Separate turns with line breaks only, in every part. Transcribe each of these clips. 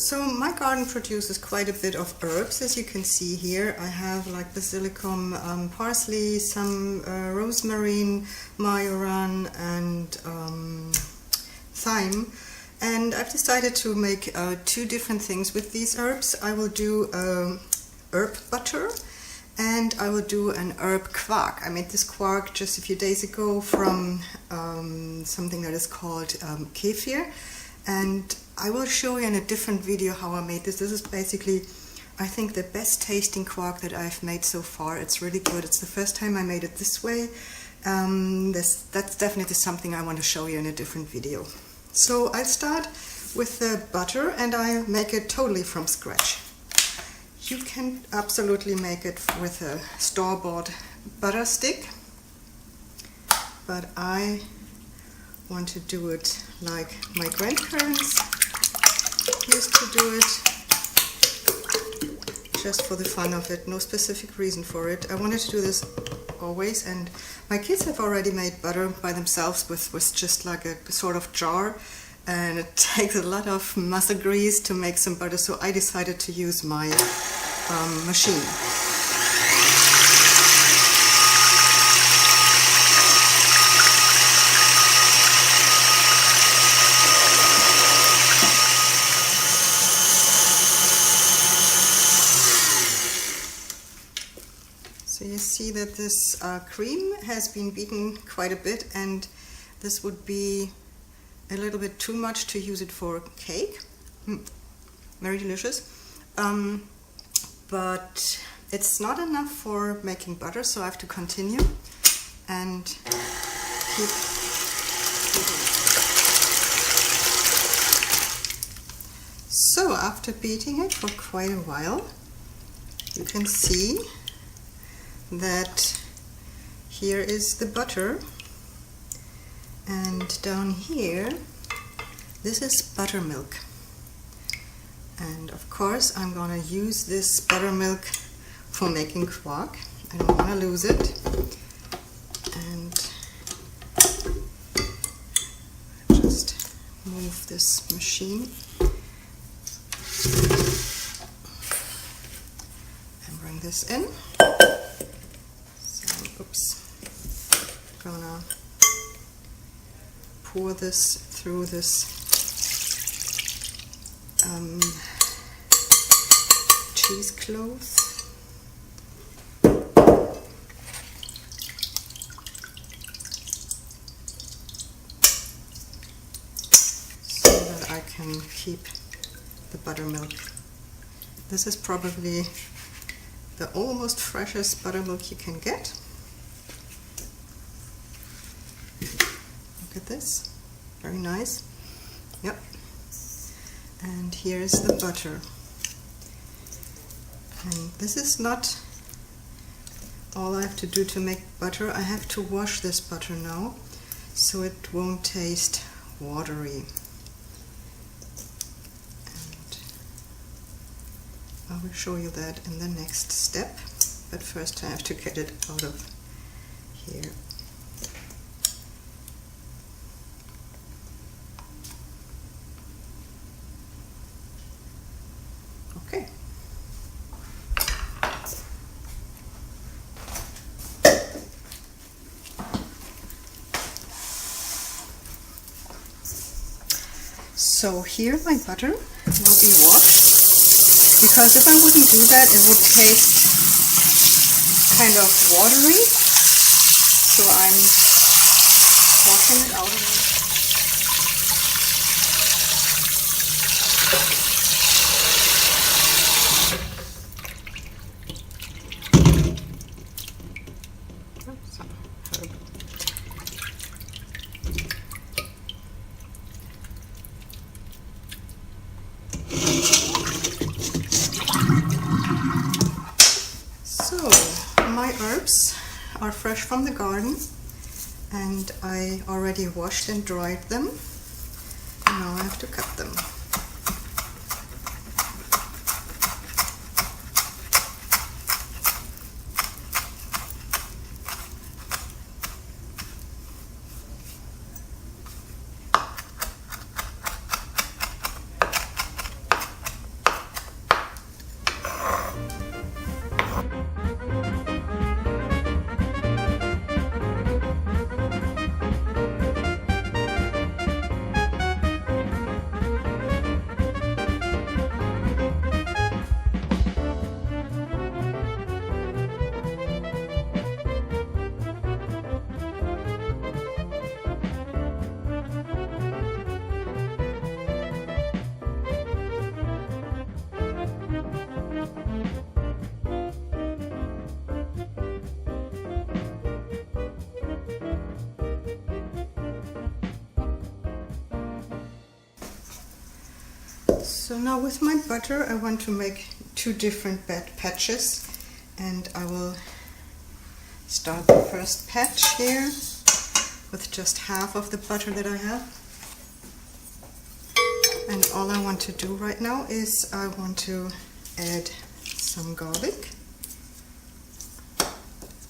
So my garden produces quite a bit of herbs, as you can see here. I have like basilicum, parsley, some rosemary, majoran, and thyme. And I've decided to make two different things with these herbs. I will do herb butter, and I will do an herb quark. I made this quark just a few days ago from something that is called kefir, and I will show you in a different video how I made this. This is basically, I think, the best tasting quark that I've made so far. It's really good. It's the first time I made it this way. That's definitely something I want to show you in a different video. So I start with the butter, and I make it totally from scratch. You can absolutely make it with a store-bought butter stick, but I want to do it like my grandparents used to do it, just for the fun of it, no specific reason for it. I wanted to do this always, and my kids have already made butter by themselves with just like a sort of jar, and it takes a lot of muscle grease to make some butter, so I decided to use my machine. So you see that this cream has been beaten quite a bit, and this would be a little bit too much to use it for cake. Very delicious. But it's not enough for making butter, so I have to continue and keep beating. So after beating it for quite a while, you can see that here is the butter, and down here this is buttermilk. And of course I'm gonna use this buttermilk for making quark. I don't want to lose it. And just move this machine and bring this in. So, oops. Gonna pour this through this cheesecloth. So that I can keep the buttermilk. This is probably the almost freshest buttermilk you can get. Look at this, very nice. Yep. And here's the butter. And this is not all I have to do to make butter. I have to wash this butter now, so it won't taste watery. And I will show you that in the next step, but first I have to get it out of here. Okay. So here my butter will be washed, because if I wouldn't do that it would taste kind of watery, so I'm washing it out of it. My herbs are fresh from the garden, and I already washed and dried them, and now I have to cut them. So now with my butter I want to make 2 different patches, and I will start the first patch here with just half of the butter that I have. And all I want to do right now is I want to add some garlic.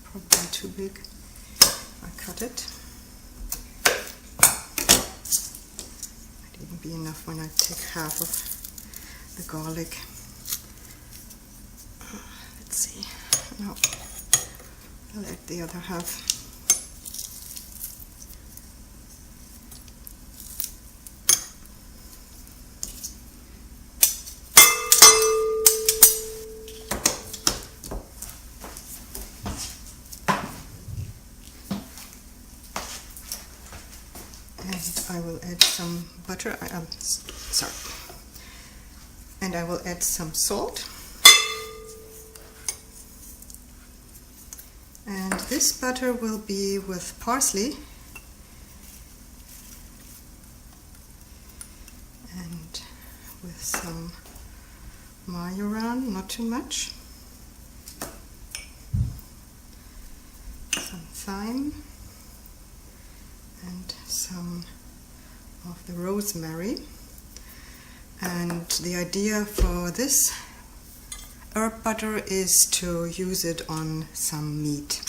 Probably too big. I cut it. Might even be enough when I take half of the garlic. Let's see. No, I'll add the other half. And I will add some butter, and I will add some salt. And this butter will be with parsley and with some MyGerman, not too much, some thyme, and some of the rosemary. And the idea for this herb butter is to use it on some meat.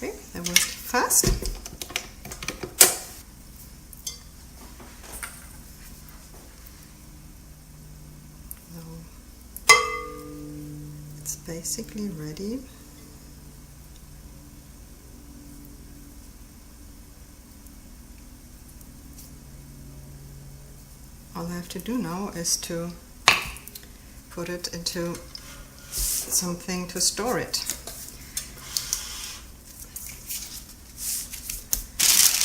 Okay, that was fast. It's basically ready. All I have to do now is to put it into something to store it.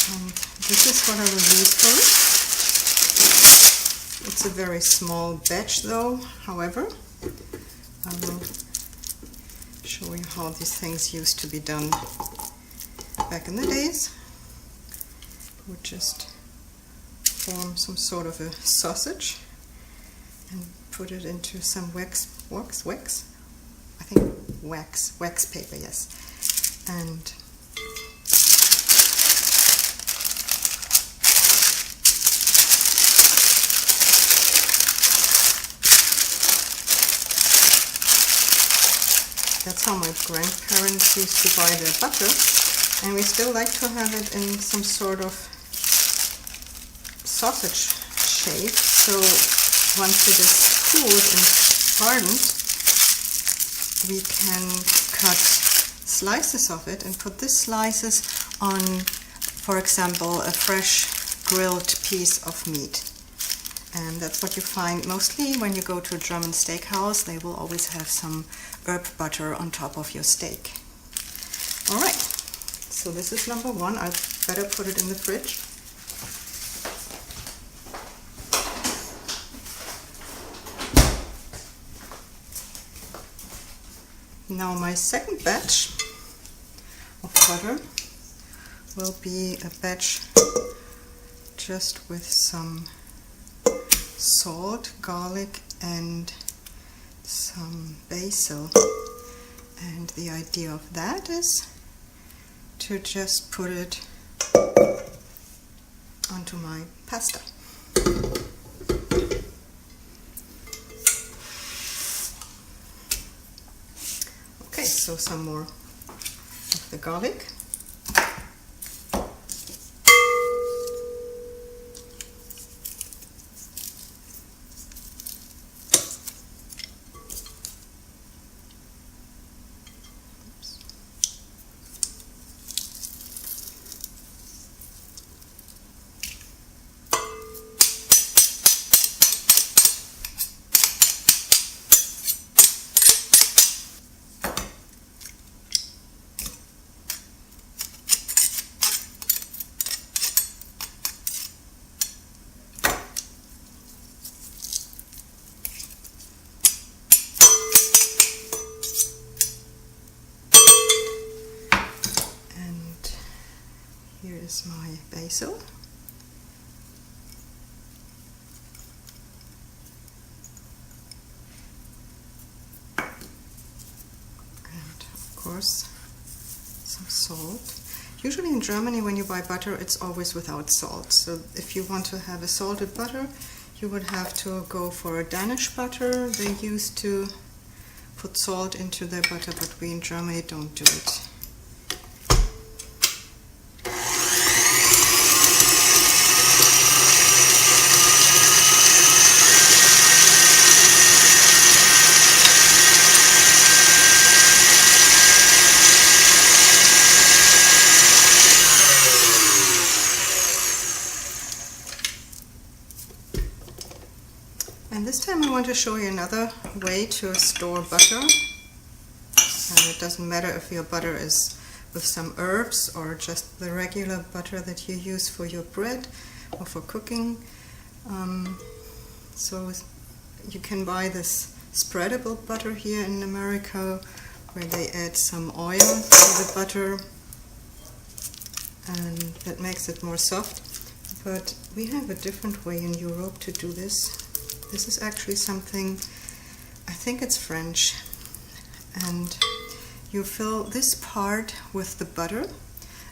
And this is what I will use for it. It's a very small batch though, however. I will show you how these things used to be done back in the days. Would just form some sort of a sausage and put it into some wax paper, yes. And that's how my grandparents used to buy their butter, and we still like to have it in some sort of sausage shape. So once it is cooled and hardened, we can cut slices of it and put these slices on, for example, a fresh grilled piece of meat. And that's what you find mostly when you go to a German steakhouse. They will always have some herb butter on top of your steak. Alright, so this is number 1. I better put it in the fridge. Now my second batch of butter will be a batch just with some salt, garlic, and some basil. And the idea of that is to just put it onto my pasta. Okay, so some more of the garlic. is my basil. And of course some salt. Usually in Germany when you buy butter it's always without salt. So if you want to have a salted butter, you would have to go for a Danish butter. They used to put salt into their butter, but we in Germany don't do it. And this time I want to show you another way to store butter. And it doesn't matter if your butter is with some herbs or just the regular butter that you use for your bread or for cooking. So you can buy this spreadable butter here in America where they add some oil to the butter and that makes it more soft. But we have a different way in Europe to do this. This is actually something, I think it's French, and you fill this part with the butter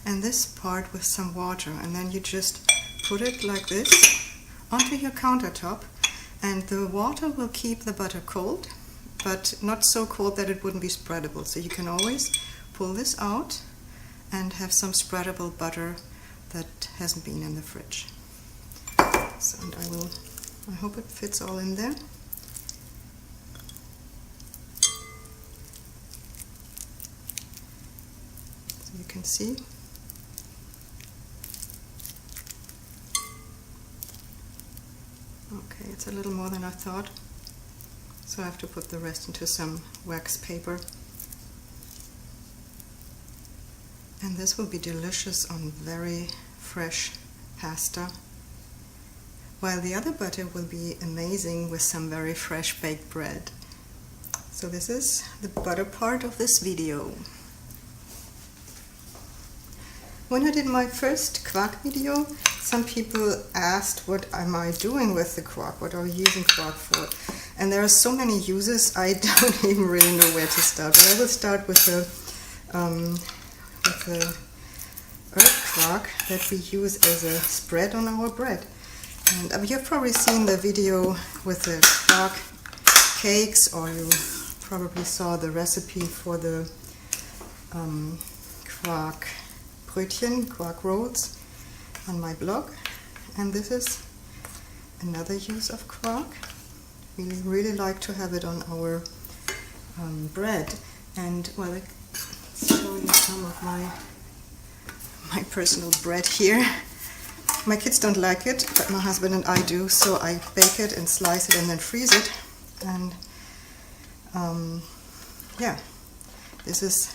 and this part with some water, and then you just put it like this onto your countertop, and the water will keep the butter cold, but not so cold that it wouldn't be spreadable. So you can always pull this out and have some spreadable butter that hasn't been in the fridge. So, and I hope it fits all in there. So you can see. Okay, it's a little more than I thought. So I have to put the rest into some wax paper. And this will be delicious on very fresh pasta, while the other butter will be amazing with some very fresh baked bread. So this is the butter part of this video. When I did my first quark video, some people asked what am I doing with the quark, what are we using quark for? And there are so many uses I don't even really know where to start. But I will start with the herb quark that we use as a spread on our bread. And you've probably seen the video with the quark cakes, or you probably saw the recipe for the quark brötchen, quark rolls on my blog. And this is another use of quark. We really like to have it on our bread. And well, let's show you some of my personal bread here. My kids don't like it, but my husband and I do, so I bake it and slice it and then freeze it. And yeah, this is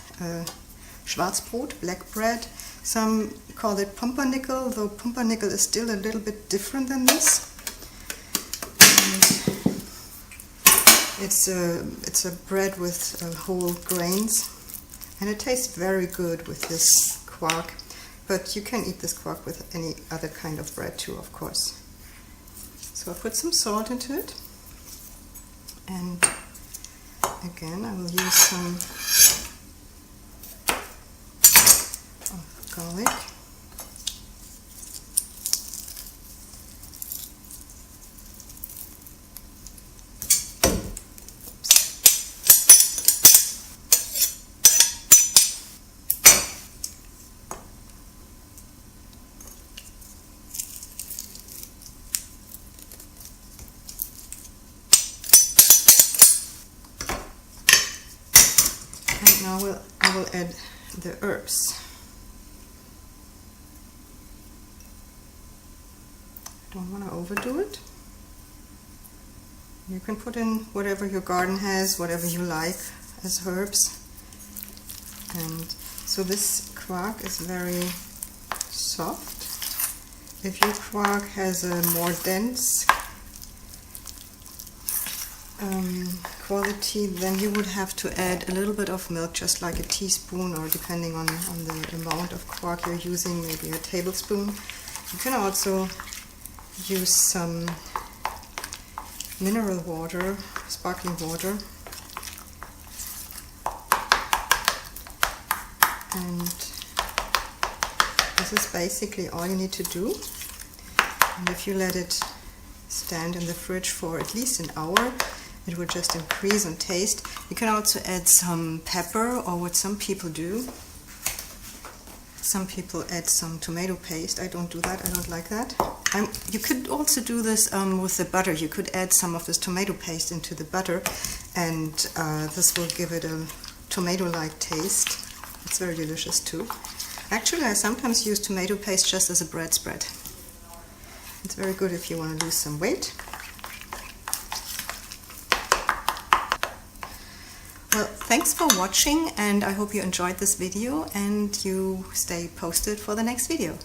Schwarzbrot, black bread. Some call it pumpernickel, though pumpernickel is still a little bit different than this. And it's a bread with whole grains, and it tastes very good with this quark. But you can eat this quark with any other kind of bread too, of course. So I put some salt into it, and again I will use some garlic. Now I will add the herbs. Don't want to overdo it. You can put in whatever your garden has, whatever you like as herbs. And so this quark is very soft. If your quark has a more dense quality, then you would have to add a little bit of milk, just like a teaspoon, or depending on the amount of quark you're using, maybe a tablespoon. You can also use some mineral water, sparkling water, and this is basically all you need to do. And if you let it stand in the fridge for at least an hour, it will just increase in taste. You can also add some pepper, or what some people do, some people add some tomato paste. I don't do that, I don't like that. You could also do this with the butter. You could add some of this tomato paste into the butter, and this will give it a tomato-like taste. It's very delicious too. Actually, I sometimes use tomato paste just as a bread spread. It's very good if you want to lose some weight. Well, thanks for watching, and I hope you enjoyed this video and you stay posted for the next video.